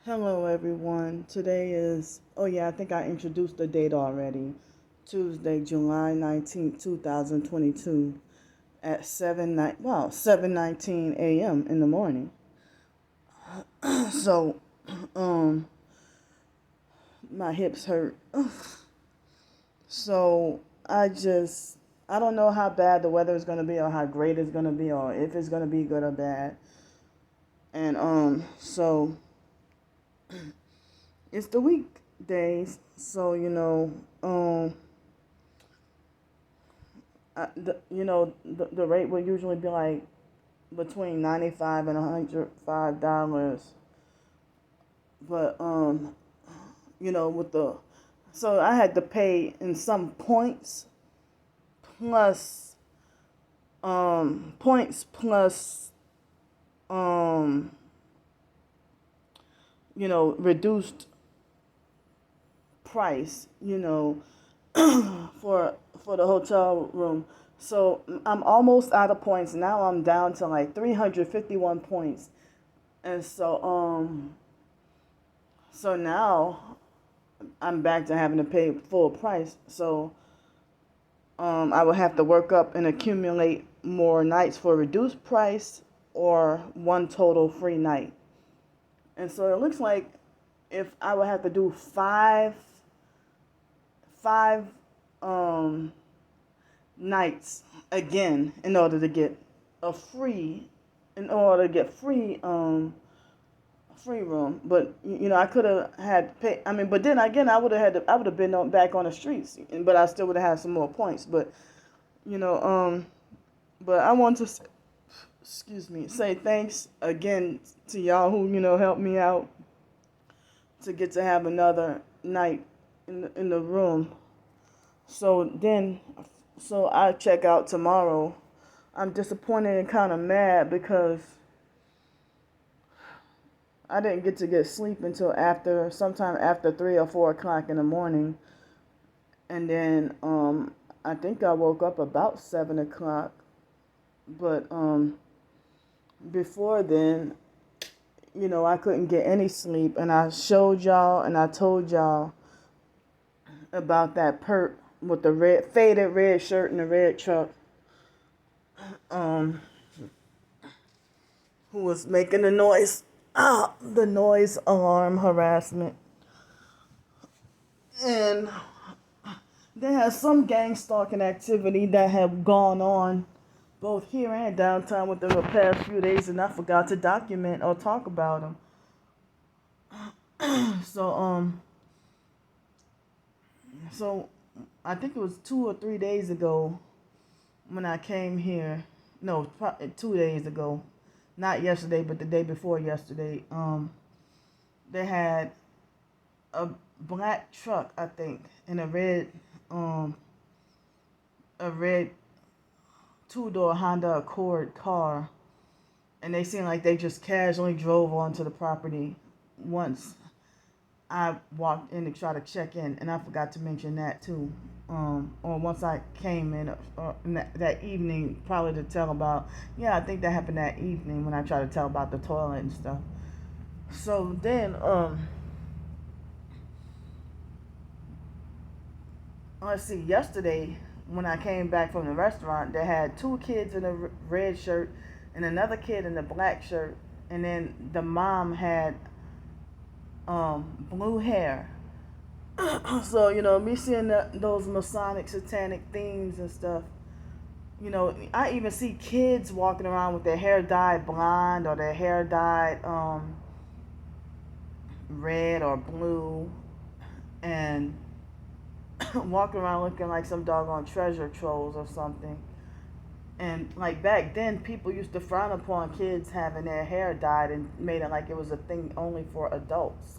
Hello, everyone. Today is, oh yeah, I think I introduced the date already. Tuesday, July 19th, 2022 at 7:19 a.m. in the morning. So, um, my hips hurt. So, I don't know how bad the weather is going to be or how great it's going to be or if it's going to be good or bad. And, it's the weekdays. So, the rate will usually be like between $95 and $105. But with the so I had to pay in some plus points plus um reduced price, for the hotel room. So I'm almost out of points. Now I'm down to like 351 points. And so now I'm back to having to pay full price. So I would have to work up and accumulate more nights for reduced price or one total free night. And so it looks like if I would have to do five nights again in order to get free room. But I could have had pay. I mean, but then again, I would have been back on the streets, but I still would have had some more points. But you know, but I want to say thanks again to y'all who helped me out to get to have another night in the room. So I check out tomorrow. I'm disappointed and kind of mad because I didn't get sleep until sometime after 3 or 4 o'clock in the morning, and then I think I woke up about 7 o'clock, but before then, I couldn't get any sleep, and I showed y'all and I told y'all about that perp with the faded red shirt and the red truck, um, who was making the noise alarm harassment. And there has some gang stalking activity that have gone on both here and downtown within the past few days, and I forgot to document or talk about them. So I think it was 2 or 3 days ago when I came here. No, 2 days ago, not yesterday, but the day before yesterday. They had a black truck, I think, and a red two-door Honda Accord car, and they seemed like they just casually drove onto the property once I walked in to try to check in, and I forgot to mention that too. Or once I came in that evening, probably to tell about. Yeah, I think that happened that evening when I tried to tell about the toilet and stuff. So then, let's see. Yesterday, when I came back from the restaurant, they had 2 kids in a red shirt and another kid in a black shirt, and then the mom had blue hair. So me seeing those Masonic satanic themes and stuff. I even see kids walking around with their hair dyed blonde or their hair dyed red or blue, and walking around looking like some doggone treasure trolls or something. And like back then, people used to frown upon kids having their hair dyed and made it like it was a thing only for adults.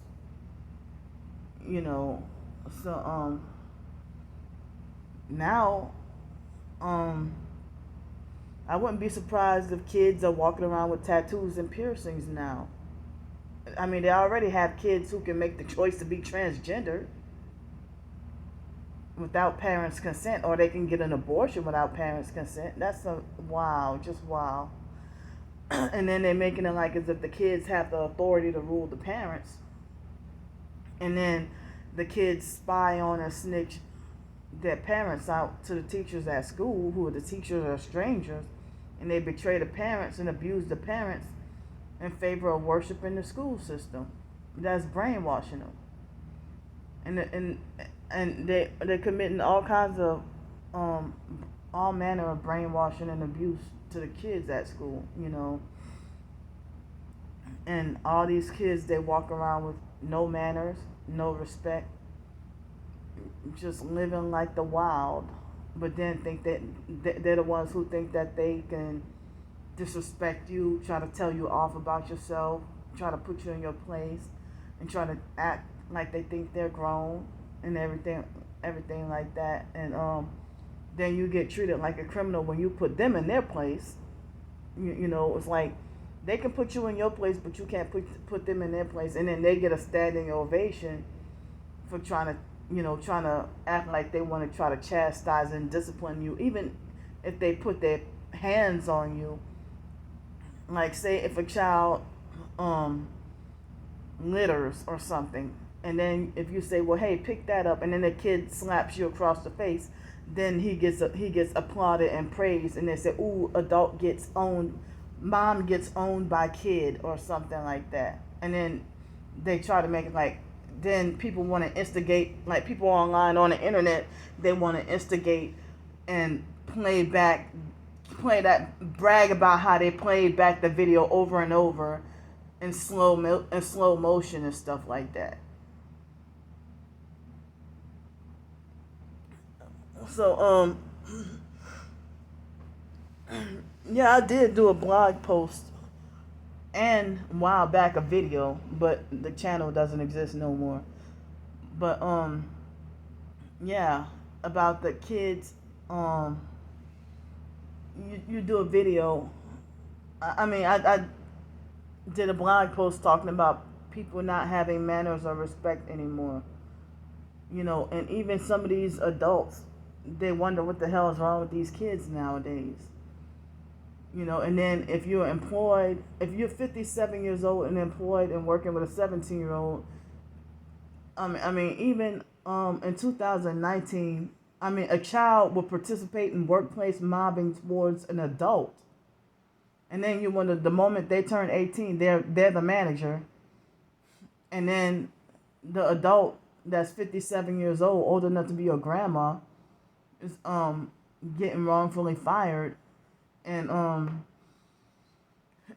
So now I wouldn't be surprised if kids are walking around with tattoos and piercings now. I mean, they already have kids who can make the choice to be transgender without parents' consent, or they can get an abortion without parents' consent. That's just wow. And then they're making it like as if the kids have the authority to rule the parents. And then the kids spy on and snitch their parents out to the teachers at school, who are the teachers are strangers, and they betray the parents and abuse the parents in favor of worshiping the school system. That's brainwashing them, and they're committing all kinds of all manner of brainwashing and abuse to the kids at school, and all these kids, they walk around with no manners, no respect, just living like the wild, but then think that they're the ones who think that they can disrespect you, try to tell you off about yourself, try to put you in your place, and try to act like they think they're grown and everything like that. And then you get treated like a criminal when you put them in their place. It's like they can put you in your place, but you can't put them in their place, and then they get a standing ovation for trying to act like they want to try to chastise and discipline you, even if they put their hands on you. Like, say if a child litters or something, and then if you say, well, hey, pick that up, and then the kid slaps you across the face, then he gets applauded and praised, and they say, ooh, adult gets owned, mom gets owned by kid, or something like that. And then they try to make it like, then people want to instigate, like people online on the internet, they want to instigate and brag about how they played back the video over and over in slow motion and stuff like that. So yeah, I did do a blog post and a while back a video, but the channel doesn't exist no more. But yeah, about the kids. You do a video. I did a blog post talking about people not having manners or respect anymore. And even some of these adults, they wonder what the hell is wrong with these kids nowadays. And then if you're 57 years old and employed and working with a 17-year-old, even in 2019, a child will participate in workplace mobbing towards an adult. And then you wonder, the moment they turn 18, they're the manager. And then the adult that's 57 years old enough to be your grandma, is getting wrongfully fired. And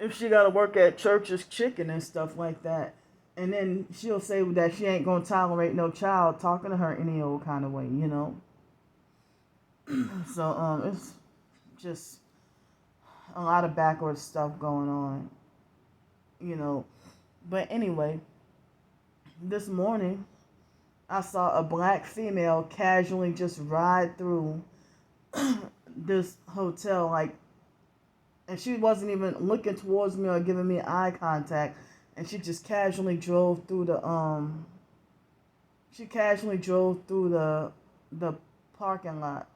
if she got to work at Church's Chicken and stuff like that, and then she'll say that she ain't gonna tolerate no child talking to her any old kind of way, So it's just a lot of backwards stuff going on, But anyway, this morning I saw a black female casually just ride through this hotel, and she wasn't even looking towards me or giving me eye contact, and she just casually drove through the parking lot.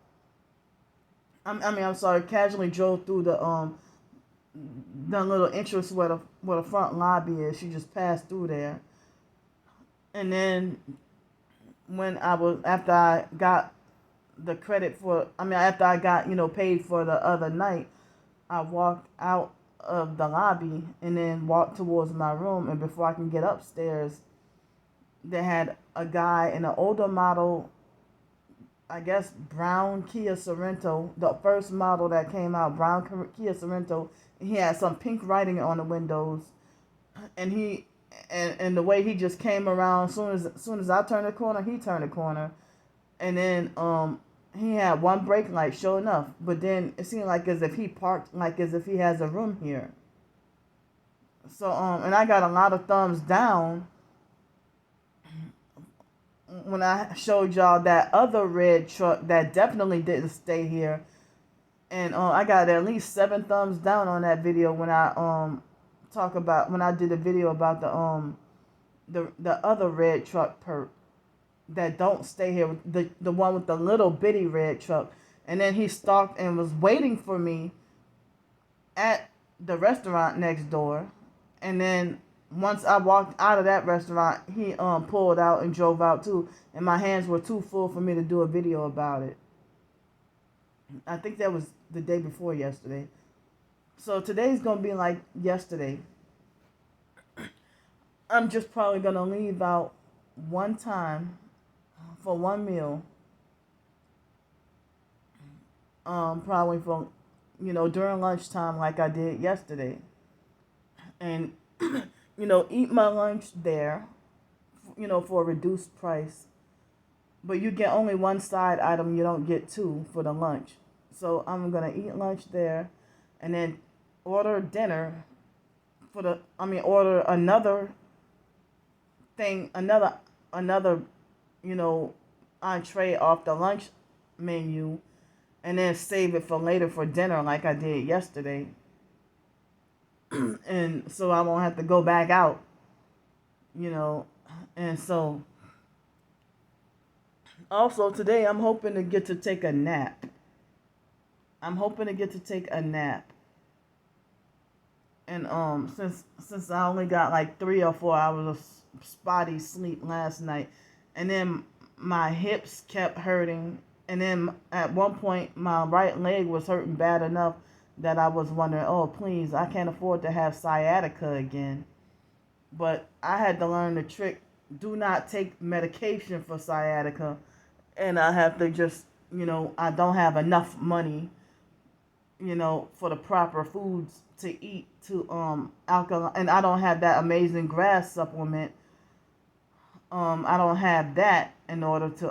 Casually drove through the little entrance where the front lobby is. She just passed through there. And then after I got paid for the other night, I walked out of the lobby and then walked towards my room, and before I can get upstairs, they had a guy in an older model, I guess brown Kia Sorento, the first model that came out, brown Kia Sorento. He had some pink writing on the windows, and the way he just came around, soon as I turned the corner, he turned the corner, and then he had one brake light, sure enough, but then it seemed like as if he parked, like as if he has a room here. So and I got a lot of thumbs down when I showed y'all that other red truck that definitely didn't stay here, and I got at least 7 thumbs down on that video when I did a video about the other red truck that don't stay here, the one with the little bitty red truck. And then he stalked and was waiting for me at the restaurant next door, and then once I walked out of that restaurant, he pulled out and drove out too, and my hands were too full for me to do a video about it. I think that was the day before yesterday. So today's gonna be like yesterday. I'm just probably gonna leave out one time for one meal. Probably for, during lunchtime like I did yesterday. And, eat my lunch there, for a reduced price. But you get only one side item, you don't get two for the lunch. So I'm gonna eat lunch there and then order dinner order another thing, another, entree off the lunch menu, and then save it for later for dinner like I did yesterday. And so I won't have to go back out, you know. And so also today I'm hoping to get to take a nap. I'm hoping to get to take a nap. And since I only got like 3 or 4 hours of spotty sleep last night, and then my hips kept hurting, and then at one point my right leg was hurting bad enough that I was wondering, oh please, I can't afford to have sciatica again. But I had to learn the trick: do not take medication for sciatica, and I have to just, I don't have enough money, for the proper foods to eat to alkaline, and I don't have that amazing grass supplement. I don't have that in order to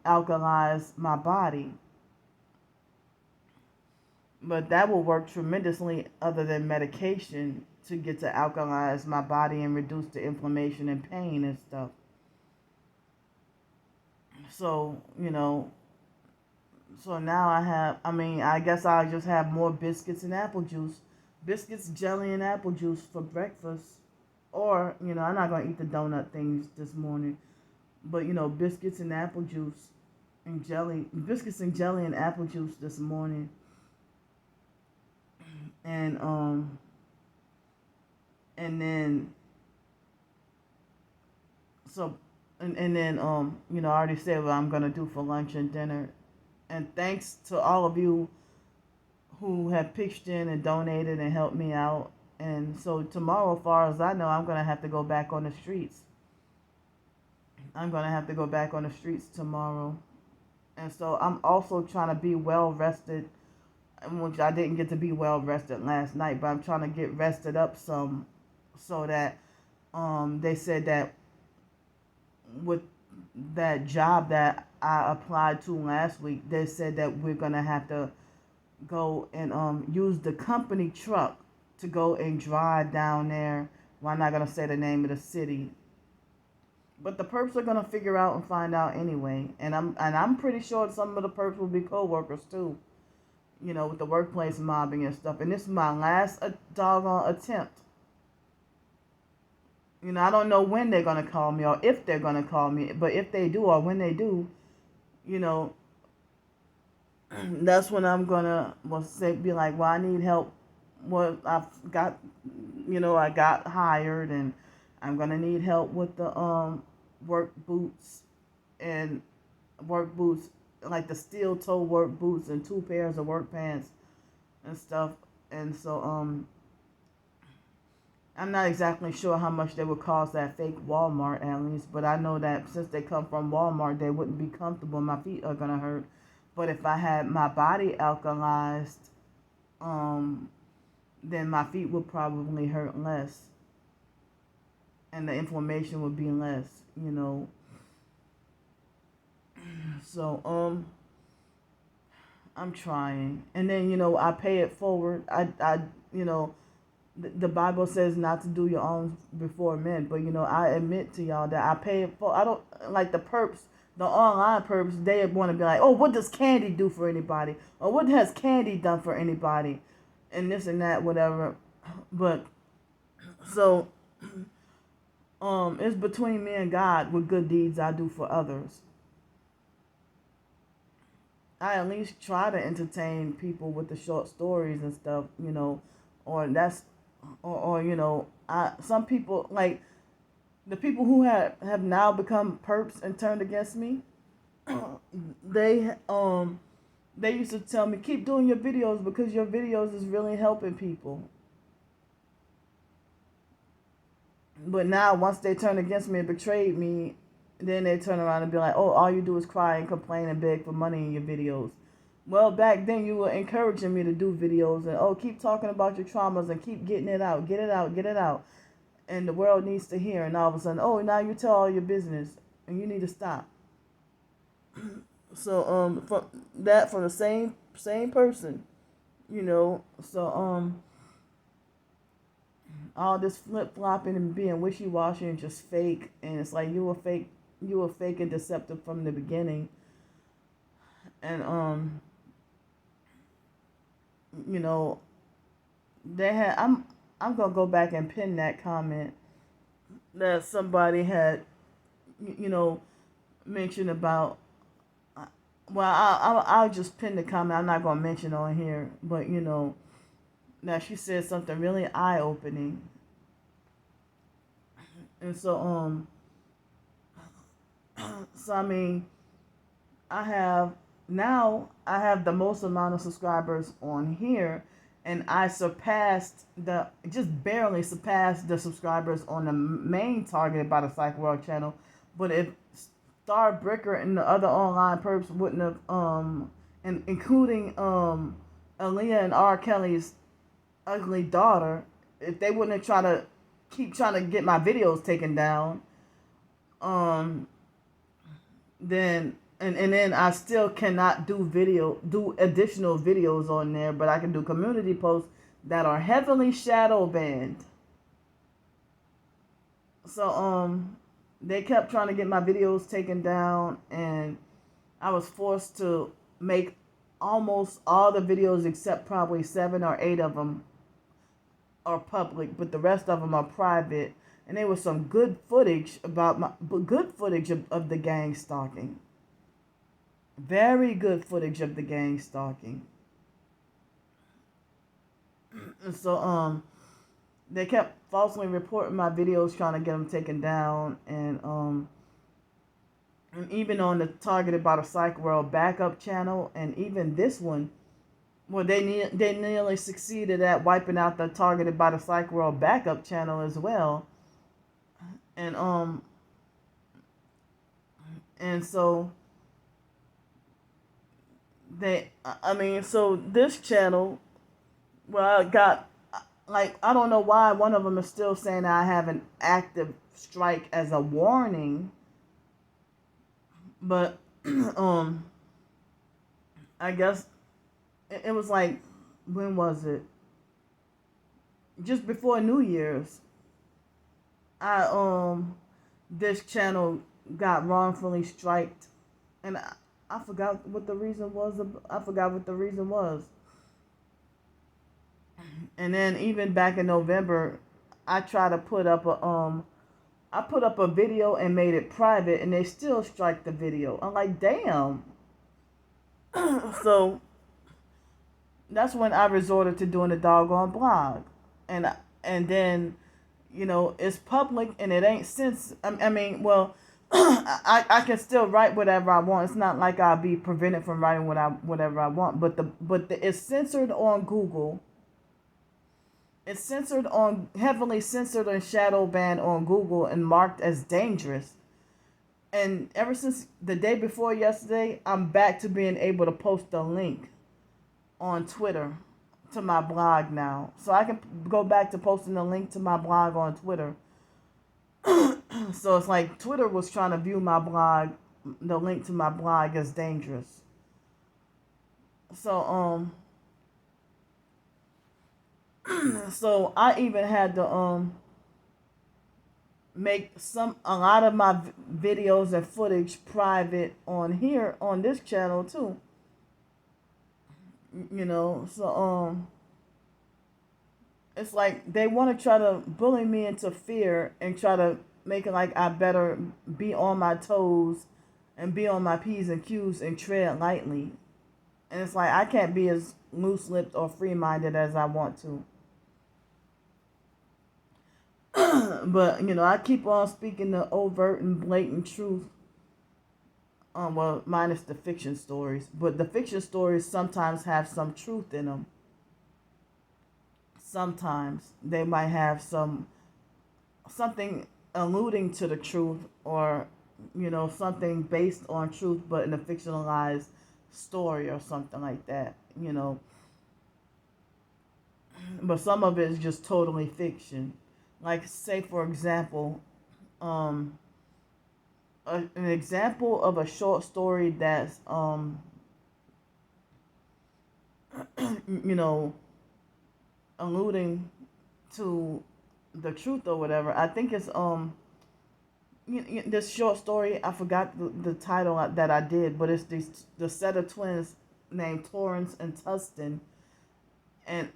alkalize my body. But that will work tremendously other than medication to get to alkalize my body and reduce the inflammation and pain and stuff. So, so now I guess I'll just have more biscuits and apple juice. Biscuits, jelly, and apple juice for breakfast. Or, I'm not going to eat the donut things this morning. But, biscuits and apple juice and jelly. Biscuits and jelly and apple juice this morning. And then, so, and then, I already said what I'm going to do for lunch and dinner. And thanks to all of you who have pitched in and donated and helped me out. And so tomorrow, as far as I know, I'm going to have to go back on the streets. I'm going to have to go back on the streets tomorrow. And so I'm also trying to be well rested, which I didn't get to be well rested last night, but I'm trying to get rested up some so that they said that with that job that I applied to last week, they said that we're going to have to go and use the company truck to go and drive down there. Well, I'm not going to say the name of the city, but the perps are going to figure out and find out anyway. And I'm pretty sure some of the perps will be co-workers too, with the workplace mobbing and stuff. And this is my last doggone attempt. I don't know when they're going to call me or if they're going to call me, but if they do or when they do, that's when I'm going to be like, well, I need help. Well, I've got, I got hired and I'm going to need help with the work boots, like the steel toe work boots and 2 pairs of work pants and stuff. And so, I'm not exactly sure how much they would cost at fake Walmart at least, but I know that since they come from Walmart, they wouldn't be comfortable. My feet are gonna hurt. But if I had my body alkalized, then my feet would probably hurt less, and the inflammation would be less, So I'm trying, and then I pay it forward. I the Bible says not to do your own before men, but I admit to y'all that I pay it for. I don't like the perps, the online perps. They want to be like, oh, what does Candy do for anybody, or what has Candy done for anybody, and this and that, whatever. But so it's between me and God what good deeds I do for others. I at least try to entertain people with the short stories and stuff, or that's, or Some people, like the people who have now become perps and turned against me, they they used to tell me, keep doing your videos because your videos is really helping people. But now, once they turn against me and betrayed me, then they turn around and be like, oh, all you do is cry and complain and beg for money in your videos. Well, back then you were encouraging me to do videos and, oh, keep talking about your traumas and keep getting it out, get it out, get it out. And the world needs to hear. And all of a sudden, oh, now you tell all your business and you need to stop. So, from the same person, you know. So, all this flip flopping and being wishy washy and just fake, and it's like you were fake and deceptive from the beginning. And you know, they had I'm gonna go back and pin that comment that somebody had, you know, mentioned about. Well, I'll just pin the comment. I'm not gonna mention on here, but you know, that she said something really eye opening. And so so I mean, I have the most amount of subscribers on here, and I just barely surpassed the subscribers on the main Targeted by the Psych World channel. But if Star Bricker and the other online perps wouldn't have and including Aaliyah and R. Kelly's ugly daughter, if they wouldn't have trying to get my videos taken down, then then I still cannot do additional videos on there, but I can do community posts that are heavily shadow banned. So they kept trying to get my videos taken down, and I was forced to make almost all the videos except probably 7 or 8 of them are public, but the rest of them are private. And there was some good footage of the gang stalking. Very good footage of the gang stalking. And so they kept falsely reporting my videos, trying to get them taken down, and even on the Targeted by the Psych World backup channel, and even this one, well, they nearly succeeded at wiping out the Targeted by the Psych World backup channel as well. And so so this channel, well, I got, like, I don't know why one of them is still saying that I have an active strike as a warning, but I guess it was like, when was it? Just before New Year's. This channel got wrongfully striked, and I forgot what the reason was. And then even back in November, I tried to put up a video and made it private, and they still strike the video. I'm like, damn. So that's when I resorted to doing a doggone blog, and then, you know, it's public and it ain't well, I can still write whatever I want. It's not like I'll be prevented from writing whatever I want. But it's censored on Google. It's heavily censored and shadow banned on Google and marked as dangerous. And ever since the day before yesterday, I'm back to being able to post a link on Twitter to my blog now. So I can go back to posting a link to my blog on Twitter. So it's like Twitter was trying to view my blog, the link to my blog, as dangerous. So so I even had to make a lot of my videos and footage private on here, on this channel too. You know, so it's like they want to try to bully me into fear and try to make it like I better be on my toes and be on my P's and Q's and tread lightly. And it's like I can't be as loose-lipped or free-minded as I want to. But I keep on speaking the overt and blatant truth. Well, minus the fiction stories, but the fiction stories sometimes have some truth in them. Sometimes they might have something alluding to the truth, or something based on truth, but in a fictionalized story or something like that. But some of it is just totally fiction. Like, say for example, um an example of a short story that's you know alluding to the truth or whatever. I think it's this short story. I forgot the title that I did, but it's the set of twins named Torrance and Tustin, and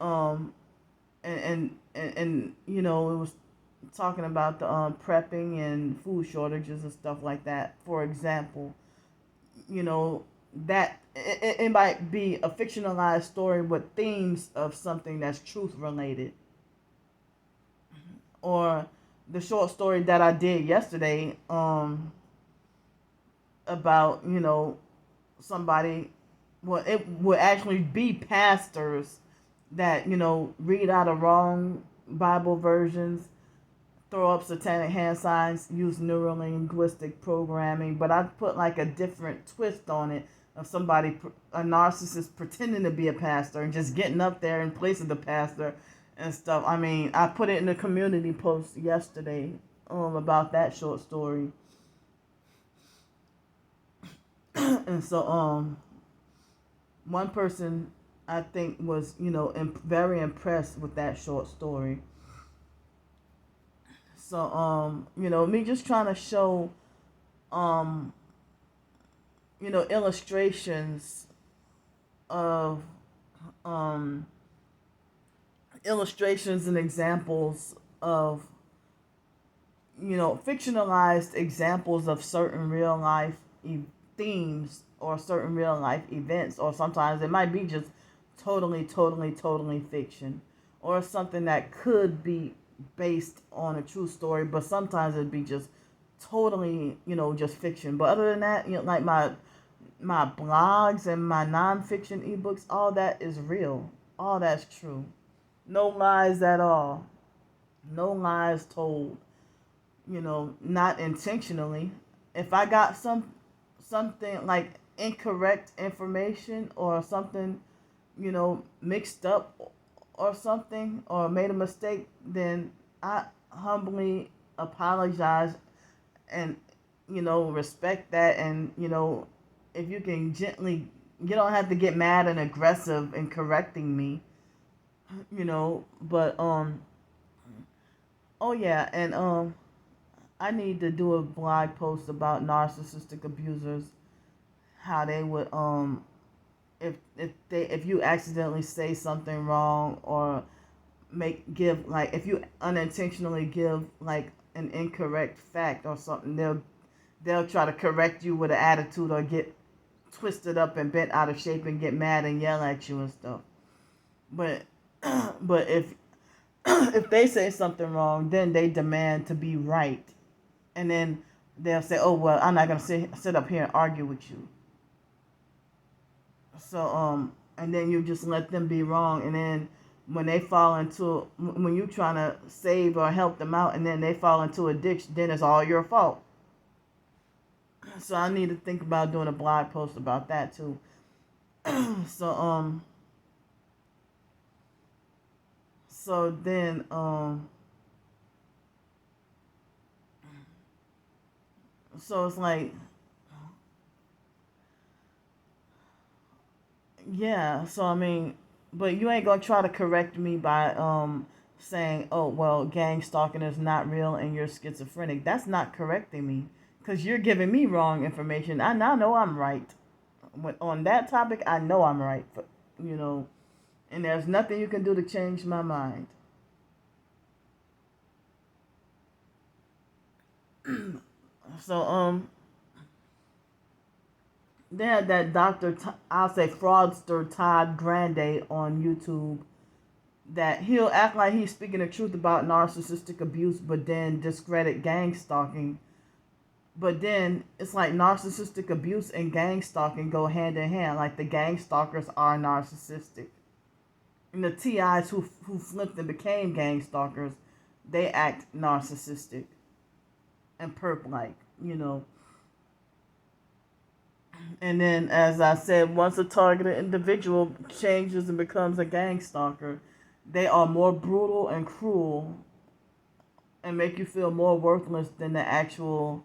it was talking about the prepping and food shortages and stuff like that. For example, that it might be a fictionalized story with themes of something that's truth related. Or the short story that I did yesterday, about somebody, well, it would actually be pastors that read out of wrong Bible versions, throw up satanic hand signs, use neuro linguistic programming, but I put like a different twist on it, of somebody, a narcissist, pretending to be a pastor and just getting up there in place of the pastor and stuff. I mean, I put it in the community post yesterday, about that short story. And so one person, I think, was very impressed with that short story. So me just trying to show um illustrations of um illustrations and examples of fictionalized examples of certain real life themes, or certain real life events, or sometimes it might be just totally fiction, or something that could be based on a true story, but sometimes it'd be just totally just fiction. But other than that, like my blogs and my nonfiction ebooks, all that is real, all that's true, no lies at all, no lies told, not intentionally. If I got something like incorrect information, or something, mixed up or something, or made a mistake, then I humbly apologize, and respect that. And if you can gently, you don't have to get mad and aggressive in correcting me, but oh yeah. And I need to do a blog post about narcissistic abusers, how they would if you accidentally say something wrong, or give, like, if you unintentionally give like an incorrect fact or something, they'll try to correct you with an attitude, or get twisted up and bent out of shape and get mad and yell at you and stuff. But but if they say something wrong, then they demand to be right, and then they'll say, "Oh well, I'm not gonna sit up here and argue with you." So and then you just let them be wrong, and then when they fall into, when you trying to save or help them out, and then they fall into a ditch, then it's all your fault. So I need to think about doing a blog post about that too. So so then so it's like, yeah. So I mean, but you ain't gonna try to correct me by saying, oh well, gang stalking is not real and you're schizophrenic. That's not correcting me, because you're giving me wrong information. I now know I'm right. On that topic, I know I'm right. But, and there's nothing you can do to change my mind. So they had that I'll say fraudster Todd Grande on YouTube, that he'll act like he's speaking the truth about narcissistic abuse, but then discredit gang stalking. But then it's like narcissistic abuse and gang stalking go hand in hand. Like the gang stalkers are narcissistic. And the TIs who flipped and became gang stalkers, they act narcissistic and perp like, you know. And then, as I said, once a targeted individual changes and becomes a gang stalker, they are more brutal and cruel and make you feel more worthless than the actual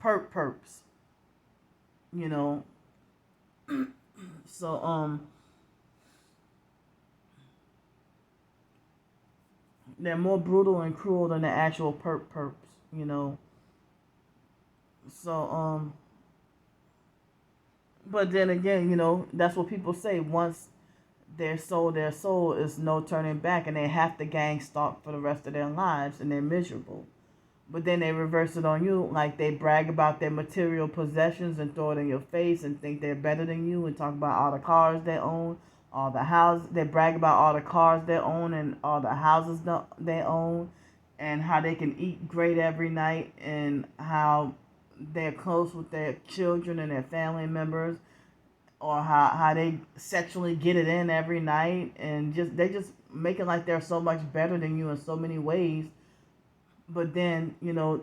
perps, you know. So they're more brutal and cruel than the actual perps, you know. So but then again, you know, that's what people say. Once their soul is no turning back, and they have to gang stalk for the rest of their lives, and they're miserable. But then they reverse it on you, like they brag about their material possessions and throw it in your face and think they're better than you, and talk about all the cars they own, all the houses. They brag about all the cars they own and all the houses they own, and how they can eat great every night, and how they're close with their children and their family members, or how they sexually get it in every night, and they just make it like they're so much better than you in so many ways. But then, you know,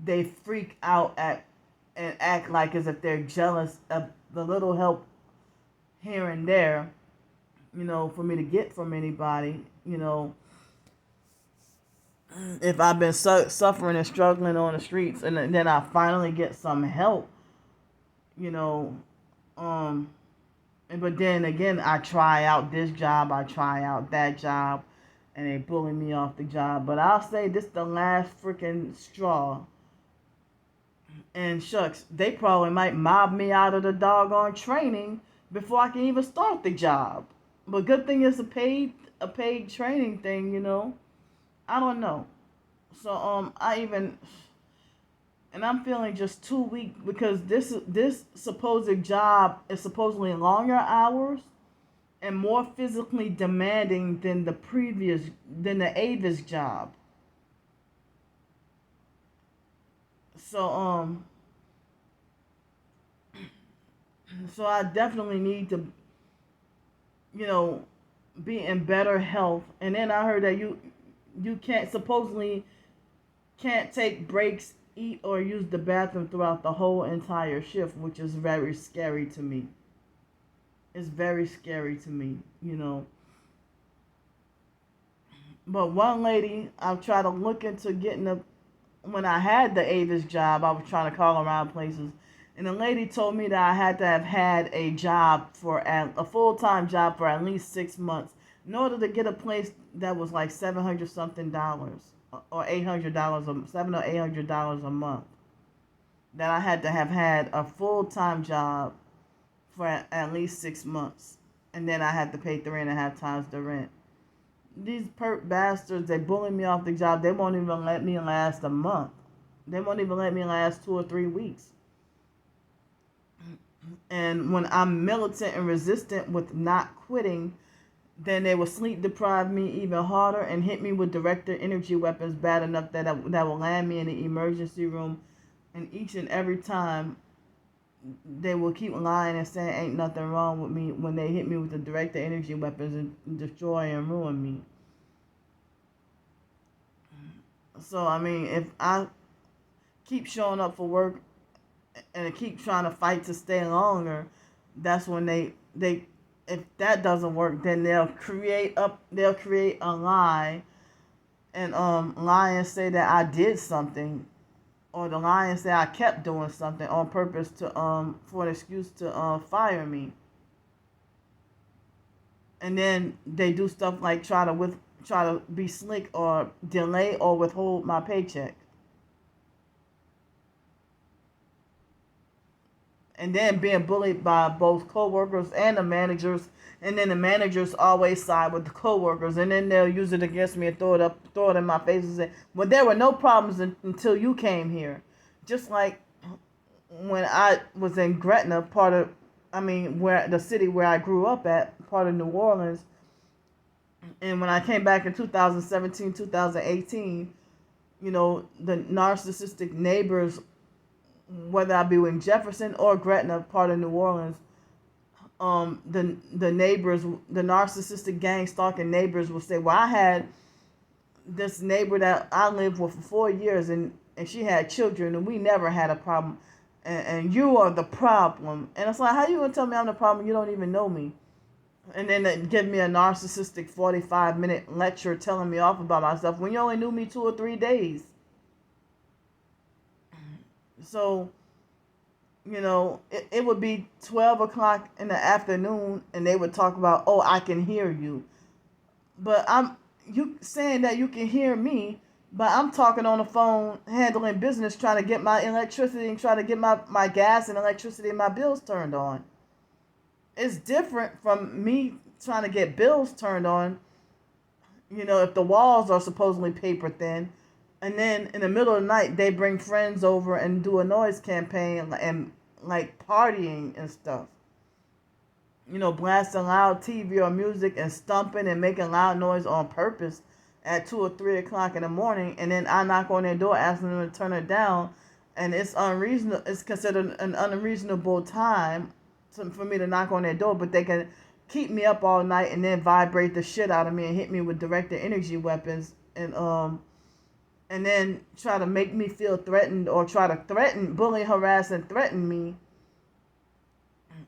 they freak out and act like as if they're jealous of the little help here and there, you know, for me to get from anybody, you know. If I've been suffering and struggling on the streets, and then I finally get some help, you know, but then again, I try out this job, I try out that job, and they bully me off the job. But I'll say this the last freaking straw. And shucks, they probably might mob me out of the doggone training before I can even start the job. But good thing it's a paid training thing, you know. I don't know. So and I'm feeling just too weak, because this supposed job is supposedly longer hours and more physically demanding than the Avis job. So so I definitely need to, you know, be in better health. And then I heard that you can't supposedly can't take breaks, eat, or use the bathroom throughout the whole entire shift, which is very scary to me. It's very scary to me, you know. But one lady, I've tried to look into getting when I had the Avis job, I was trying to call around places. And the lady told me that I had to have had a job a full-time job for at least 6 months in order to get a place that was like $700 something or $800, $700 or $800 a month. That I had to have had a full-time job for at least 6 months, and then I had to pay 3.5 times the rent. These perp bastards, they bully me off the job. They won't even let me last a month. They won't even let me last 2 or 3 weeks. And when I'm militant and resistant with not quitting, then they will sleep deprive me even harder and hit me with directed energy weapons bad enough that will land me in the emergency room. And each and every time, they will keep lying and saying ain't nothing wrong with me when they hit me with the directed energy weapons and destroy and ruin me. So, I mean, if I keep showing up for work and keep trying to fight to stay longer, that's when they if that doesn't work, then they'll create a lie and lie and say that I did something, or the lie and say I kept doing something on purpose to for an excuse to fire me. And then they do stuff like try to be slick or delay or withhold my paycheck. And then being bullied by both coworkers and the managers, and then the managers always side with the coworkers, and then they'll use it against me and throw it in my face and say, "Well, there were no problems until you came here." Just like when I was in Gretna, where the city where I grew up at, part of New Orleans, And when I came back in 2017, 2018, the narcissistic neighbors, whether I be in Jefferson or Gretna, part of New Orleans, the neighbors, the narcissistic gang stalking neighbors will say, well, I had this neighbor that I lived with for 4 years, and she had children, and we never had a problem. And you are the problem. And it's like, how you gonna tell me I'm the problem? You don't even know me. And then they give me a narcissistic 45-minute lecture telling me off about myself when you only knew me 2 or 3 days. So, it would be 12 o'clock in the afternoon, and they would talk about, oh, I can hear you. But you saying that you can hear me, but I'm talking on the phone, handling business, trying to get my electricity and trying to get my gas and electricity and my bills turned on. It's different from me trying to get bills turned on, if the walls are supposedly paper thin, and then in the middle of the night they bring friends over and do a noise campaign and like partying and stuff. Blasting loud TV or music and stumping and making loud noise on purpose at 2 or 3 o'clock in the morning, and then I knock on their door asking them to turn it down, and it's unreasonable. It's considered an unreasonable time for me to knock on their door, but they can keep me up all night and then vibrate the shit out of me and hit me with directed energy weapons, and then try to make me feel threatened or try to bully, harass, and threaten me.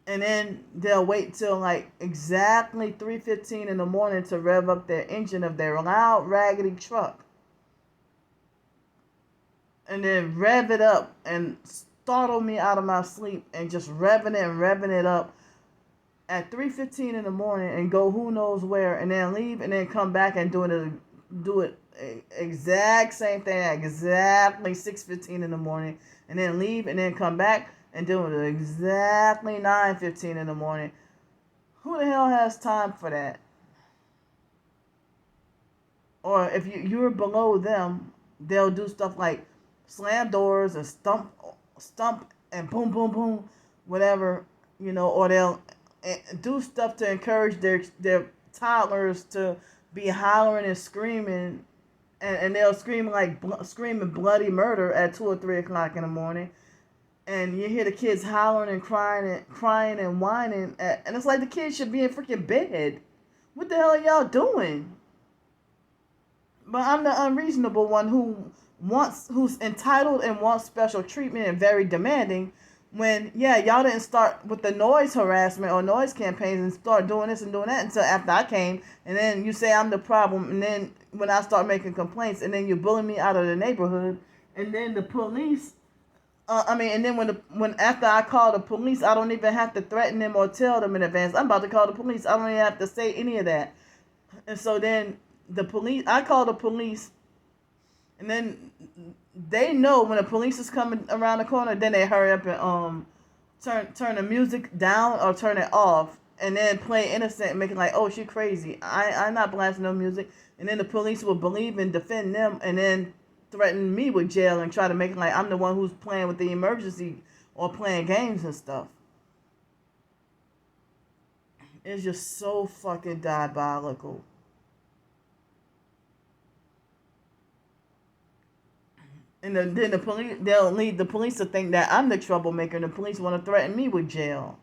And then they'll wait till like exactly 3:15 in the morning to rev up their engine of their loud, raggedy truck. And then rev it up and startle me out of my sleep and just revving it up at 3:15 in the morning and go who knows where, and then leave and then come back and do it exact same thing at exactly 6:15 in the morning, and then leave and then come back and do it exactly 9:15 in the morning. Who the hell has time for that? Or if you're below them, they'll do stuff like slam doors and stump and boom, boom, boom, whatever, or they'll do stuff to encourage their toddlers to be hollering and screaming, and they'll scream screaming bloody murder at 2 or 3 o'clock in the morning, and you hear the kids hollering and crying and whining, and it's like the kids should be in freaking bed. What the hell are y'all doing? But I'm the unreasonable one who's entitled and wants special treatment and very demanding. When y'all didn't start with the noise harassment or noise campaigns and start doing this and doing that until after I came, and then you say I'm the problem, and then when I start making complaints, and then you bully me out of the neighborhood, and then the police. And then when after I call the police, I don't even have to threaten them or tell them in advance I'm about to call the police. I don't even have to say any of that. And so then I call the police, and then they know when the police is coming around the corner. Then they hurry up and turn the music down or turn it off, and then play innocent and make it like, oh, she crazy. I'm not blasting no music. And then the police will believe and defend them, and then threaten me with jail and try to make it like I'm the one who's playing with the emergency or playing games and stuff. It's just so fucking diabolical. And then the police, they'll lead the police to think that I'm the troublemaker, and the police want to threaten me with jail.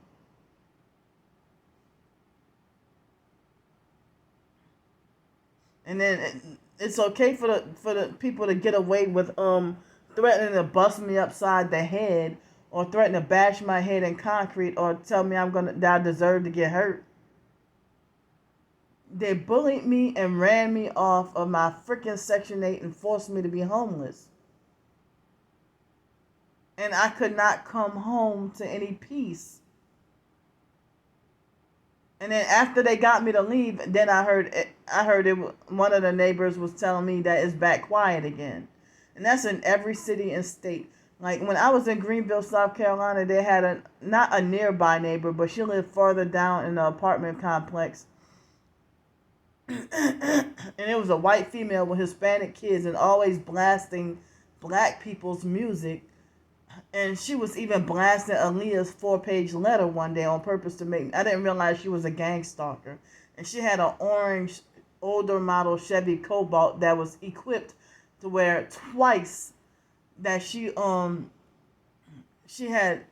And then it's okay for the people to get away with threatening to bust me upside the head, or threatening to bash my head in concrete, or tell me that I deserve to get hurt. They bullied me and ran me off of my freaking Section 8 and forced me to be homeless. And I could not come home to any peace. And then after they got me to leave, then I heard one of the neighbors was telling me that it's back quiet again. And that's in every city and state. Like when I was in Greenville, South Carolina, they had not a nearby neighbor, but she lived farther down in the apartment complex. And it was a white female with Hispanic kids and always blasting black people's music. And she was even blasting Aaliyah's 4-page letter one day on purpose to make. I didn't realize she was a gang stalker. And she had an orange older model Chevy Cobalt that was equipped to where twice that she had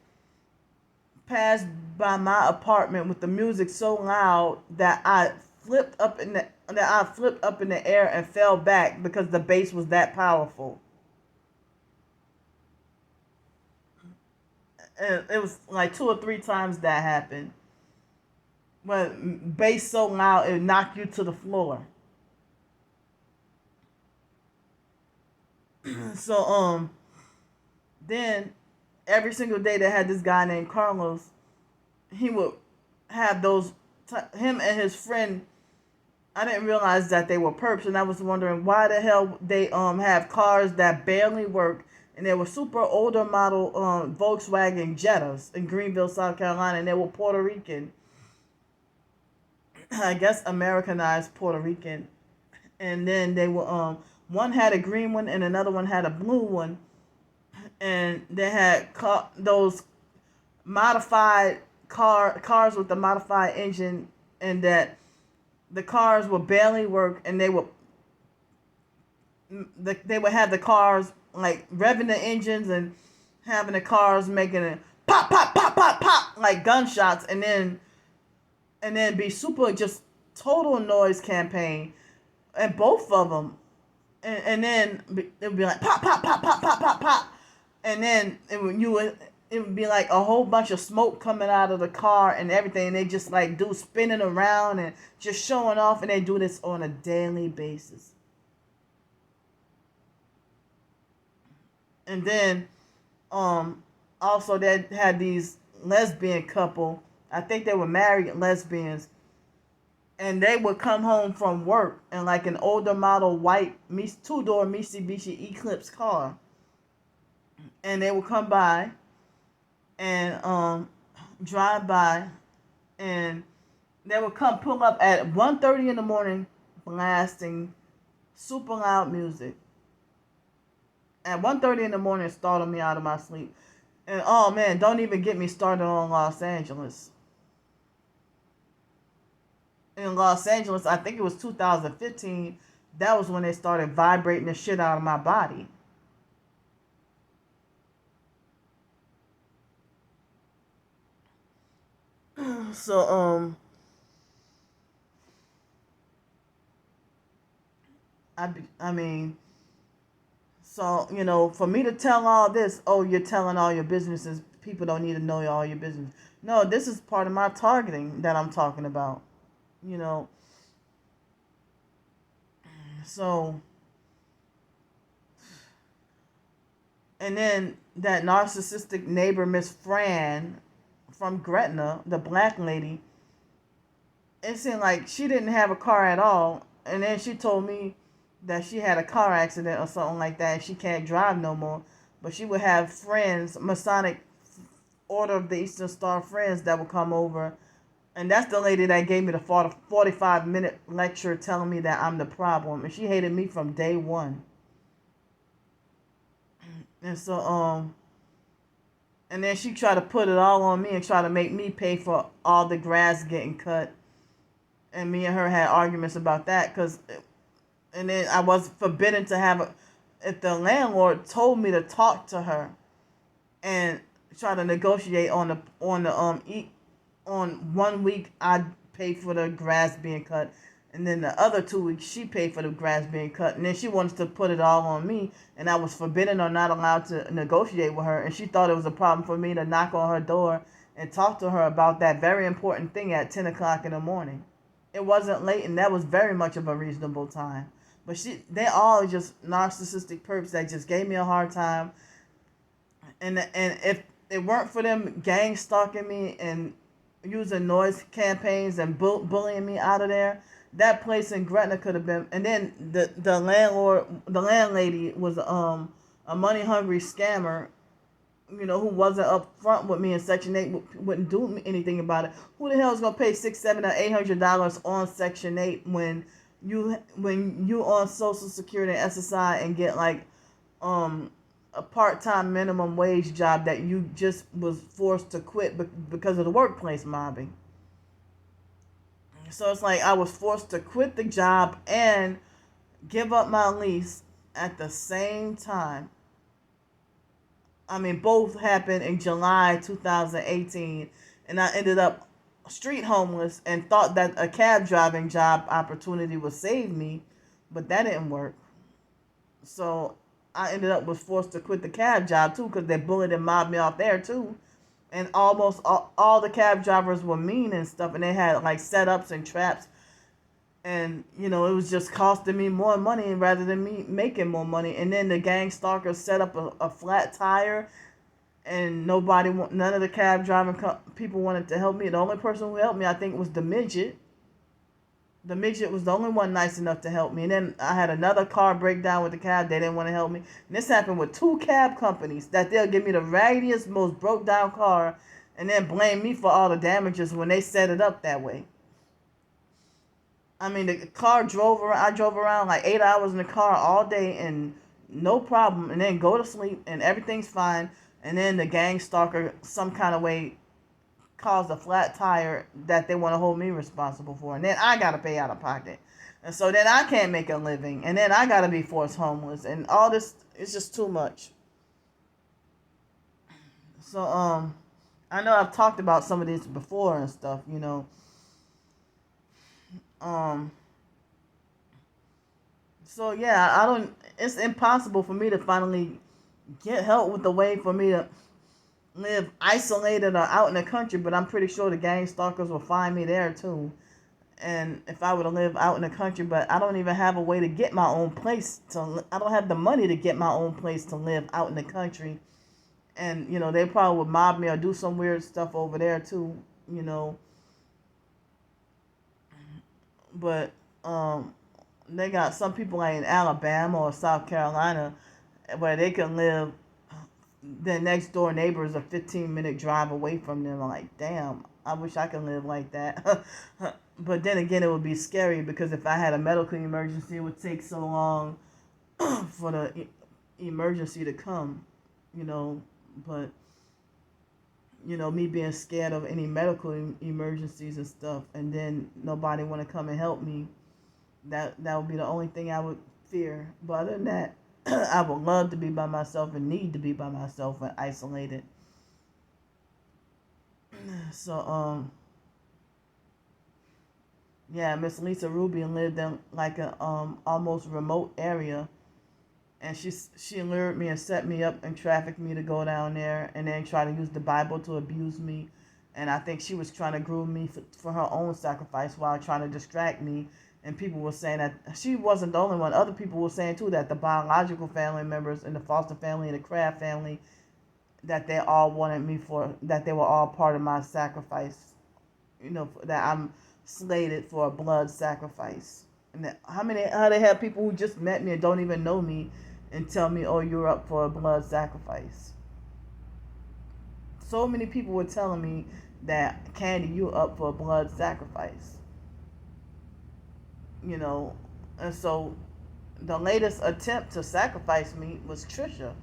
passed by my apartment with the music so loud that I flipped up in the air and fell back because the bass was that powerful. And it was like 2 or 3 times that happened. When bass so loud it knocked you to the floor. So then every single day they had this guy named Carlos. He would have him and his friend. I didn't realize that they were perps, and I was wondering why the hell they have cars that barely work, and they were super older model Volkswagen Jettas in Greenville, South Carolina, and they were Puerto Rican. I guess Americanized Puerto Rican, and then they were one had a green one and another one had a blue one, and they had those modified cars with the modified engine, and that the cars would barely work, and they would have the cars like revving the engines and having the cars making it pop pop pop pop pop like gunshots, and then be super just total noise campaign, and both of them, and then it would be like pop pop pop pop pop pop pop, and then it would be like a whole bunch of smoke coming out of the car and everything. And they just like do spinning around and just showing off, and they do this on a daily basis. And then also they had these lesbian couple. I think they were married lesbians, and they would come home from work in like an older model white 2-door Mitsubishi Eclipse car, and they would come by and drive by, and they would come pull up at 1:30 in the morning, blasting super loud music. At 1:30 in the morning, startled me out of my sleep. And oh man, don't even get me started on Los Angeles. In Los Angeles, I think it was 2015, that was when they started vibrating the shit out of my body. So I mean, so for me to tell all this, oh, you're telling all your businesses, people don't need to know all your business. No, this is part of my targeting that I'm talking about. So, and then that narcissistic neighbor, Miss Fran from Gretna, the black lady, it seemed like she didn't have a car at all. And then she told me that she had a car accident or something like that, and she can't drive no more. But she would have friends, Masonic Order of the Eastern Star friends, that would come over. And that's the lady that gave me the 45-minute lecture telling me that I'm the problem. And she hated me from day one. And so, and then she tried to put it all on me and try to make me pay for all the grass getting cut. And me and her had arguments about that, and then I was forbidden to if the landlord told me to talk to her and try to negotiate on 1 week I'd pay for the grass being cut, and then the other 2 weeks she paid for the grass being cut, and then she wanted to put it all on me, and I was forbidden or not allowed to negotiate with her, and she thought it was a problem for me to knock on her door and talk to her about that very important thing at 10 o'clock in the morning. It wasn't late, and that was very much of a reasonable time. But they all just narcissistic perps that just gave me a hard time. And if it weren't for them gang stalking me and using noise campaigns and bullying me out of there, that place in Gretna could have been. And then the landlady was a money hungry scammer, who wasn't up front with me, and Section 8 wouldn't do anything about it. Who the hell is gonna pay $600, $700, or $800 on Section 8 when you on Social Security and SSI and get like a part-time minimum wage job that you just was forced to quit because of the workplace mobbing? So it's like I was forced to quit the job and give up my lease at the same time. I mean, both happened in July 2018, and I ended up street homeless and thought that a cab driving job opportunity would save me, but that didn't work. So I ended up was forced to quit the cab job too because they bullied and mobbed me off there too. And almost all the cab drivers were mean and stuff, and they had like setups and traps, and it was just costing me more money rather than me making more money. And then the gang stalkers set up a flat tire, and none of the cab driving people wanted to help me. The only person who helped me, I think, was the midget. The midget was the only one nice enough to help me. And then I had another car breakdown with the cab. They didn't want to help me. And this happened with 2 cab companies that they'll give me the raggediest, most broke down car and then blame me for all the damages when they set it up that way. I mean, the car drove around. I drove around like 8 hours in the car all day and no problem. And then go to sleep and everything's fine. And then the gang stalker, some kind of way, caused a flat tire that they want to hold me responsible for. And then I got to pay out of pocket. And so then I can't make a living. And then I got to be forced homeless. And all this, it's just too much. So, I know I've talked about some of this before and stuff, So yeah, it's impossible for me to finally get help with the way for me to live isolated or out in the country, but I'm pretty sure the gang stalkers will find me there too. And if I were to live out in the country, but I don't even have a way to get my own place I don't have the money to get my own place to live out in the country. And, they probably would mob me or do some weird stuff over there too, But, they got some people like in Alabama or South Carolina where they can live. Their next door neighbor is a 15-minute drive away from them. I'm like, damn, I wish I could live like that. But then again, it would be scary because if I had a medical emergency, it would take so long for the emergency to come, But, me being scared of any medical emergencies and stuff, and then nobody want to come and help me, that would be the only thing I would fear. But other than that, I would love to be by myself and need to be by myself and isolated. So, yeah, Miss Lisa Rubin lived in like a almost remote area, and she lured me and set me up and trafficked me to go down there, and then try to use the Bible to abuse me. And I think she was trying to groom me for her own sacrifice while trying to distract me. And people were saying that she wasn't the only one. Other people were saying too that the biological family members in the foster family and the Kraft family, that they all wanted me that they were all part of my sacrifice. That I'm slated for a blood sacrifice. And how they have people who just met me and don't even know me and tell me, oh, you're up for a blood sacrifice. So many people were telling me that, Candy, you're up for a blood sacrifice. And so the latest attempt to sacrifice me was Trisha.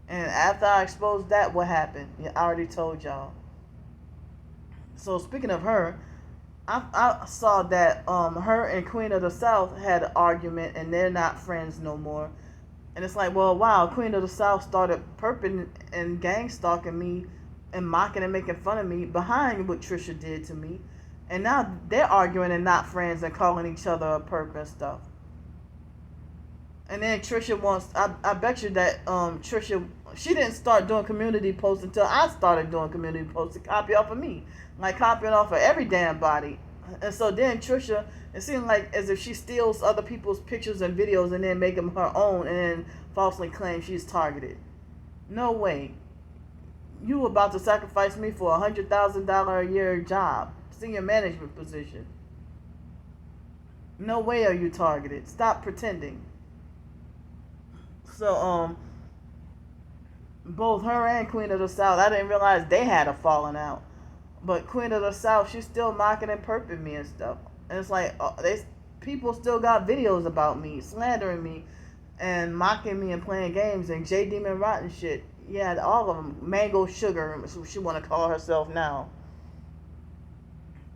And after I exposed that, what happened? I already told y'all. So speaking of her, I saw that her and Queen of the South had an argument and they're not friends no more. And it's like, well, wow, Queen of the South started perping and gang stalking me and mocking and making fun of me behind what Trisha did to me. And now they're arguing and not friends and calling each other a perp and stuff. And then Trisha I bet you that Trisha, she didn't start doing community posts until I started doing community posts to copy off of me. Like copying off of every damn body. And so then Trisha, it seemed like as if she steals other people's pictures and videos and then make them her own and then falsely claim she's targeted. No way. You were about to sacrifice me for $100,000 a year job. Senior management position. No way are you targeted. Stop pretending. So, both her and Queen of the South, I didn't realize they had a falling out. But Queen of the South, she's still mocking and perping me and stuff. And it's like, people still got videos about me, slandering me, and mocking me and playing games, and J Demon Rotten shit. Yeah, all of them. Mango Sugar, she want to call herself now.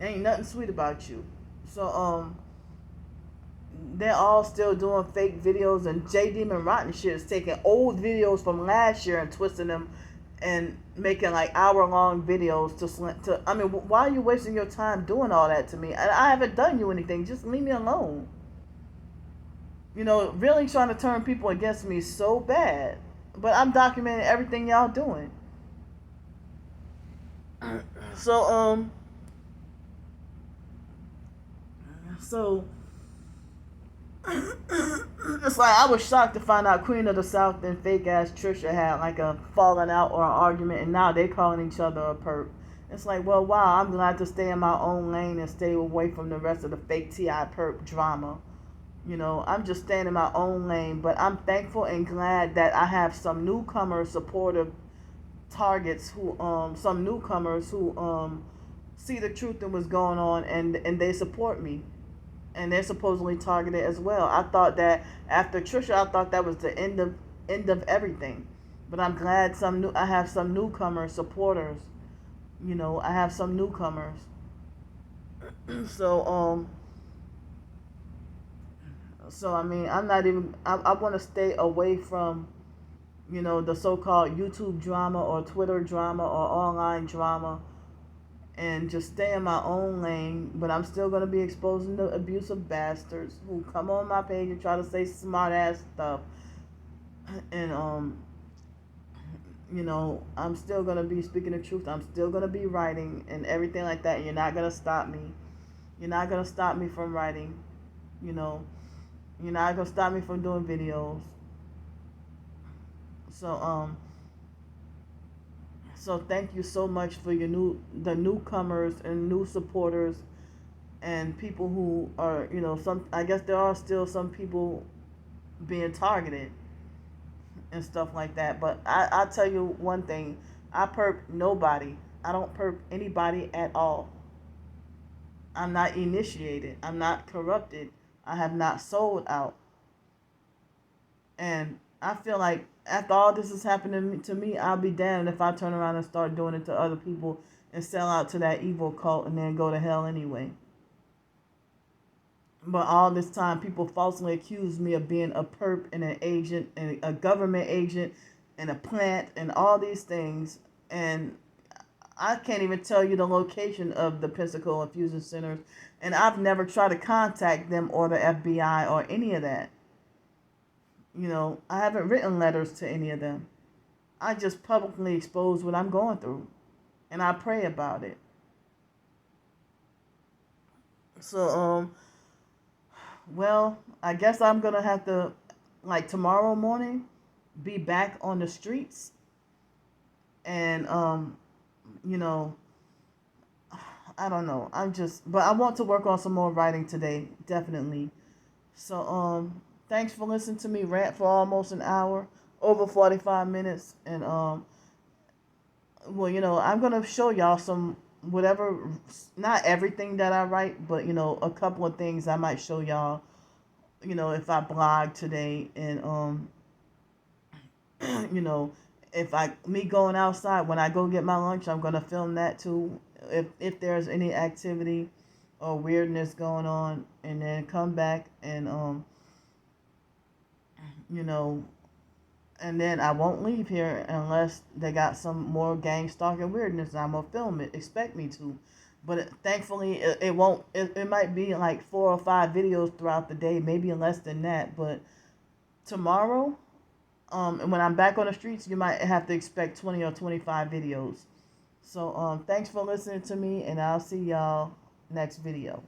Ain't nothing sweet about you. So they're all still doing fake videos, and J Demon Rotten shit is taking old videos from last year and twisting them and making like hour-long videos to I mean, why are you wasting your time doing all that to me? I haven't done you anything. Just leave me alone. Really trying to turn people against me so bad. But I'm documenting everything y'all doing. So so it's like I was shocked to find out Queen of the South and fake ass Trisha had like a falling out or an argument, and now they calling each other a perp. It's like, well, wow, I'm glad to stay in my own lane and stay away from the rest of the fake T.I. perp drama. I'm just staying in my own lane, but I'm thankful and glad that I have some newcomer supportive targets some newcomers who see the truth and what's going on, and they support me, and they're supposedly targeted as well. I thought that after Trisha, I thought that was the end of everything, but I'm glad I have some newcomer supporters. I have some newcomers. So I mean, I'm not even. I want to stay away from the so-called YouTube drama or Twitter drama or online drama, and just stay in my own lane. But I'm still going to be exposing the abusive bastards who come on my page and try to say smart ass stuff. And I'm still going to be speaking the truth. I'm still going to be writing and everything like that. And you're not going to stop me. You're not going to stop me from writing. You're not going to stop me from doing videos. So thank you so much for the newcomers and new supporters and people who are, I guess there are still some people being targeted and stuff like that. But I'll tell you one thing. I perp nobody. I don't perp anybody at all. I'm not initiated. I'm not corrupted. I have not sold out. And I feel like after all this is happening to me, I'll be damned if I turn around and start doing it to other people and sell out to that evil cult and then go to hell anyway. But all this time, people falsely accuse me of being a perp and an agent and a government agent and a plant and all these things. And I can't even tell you the location of the Pensacola Infusion Centers. And I've never tried to contact them or the FBI or any of that. I haven't written letters to any of them. I just publicly expose what I'm going through. And I pray about it. So, well, I guess I'm going to have to, like tomorrow morning, be back on the streets. And, I don't know. But I want to work on some more writing today, definitely. So, thanks for listening to me rant for almost an hour, over 45 minutes. And, well, I'm going to show y'all some whatever, not everything that I write, but, a couple of things I might show y'all, if I blog today. And, if me going outside, when I go get my lunch, I'm going to film that too. If there's any activity or weirdness going on, and then come back and, and then I won't leave here unless they got some more gang stalking weirdness, and I'm going to film it. Expect me to. But thankfully, it won't. It might be like 4 or 5 videos throughout the day, maybe less than that. But tomorrow, and when I'm back on the streets, you might have to expect 20 or 25 videos. So, thanks for listening to me, and I'll see y'all next video.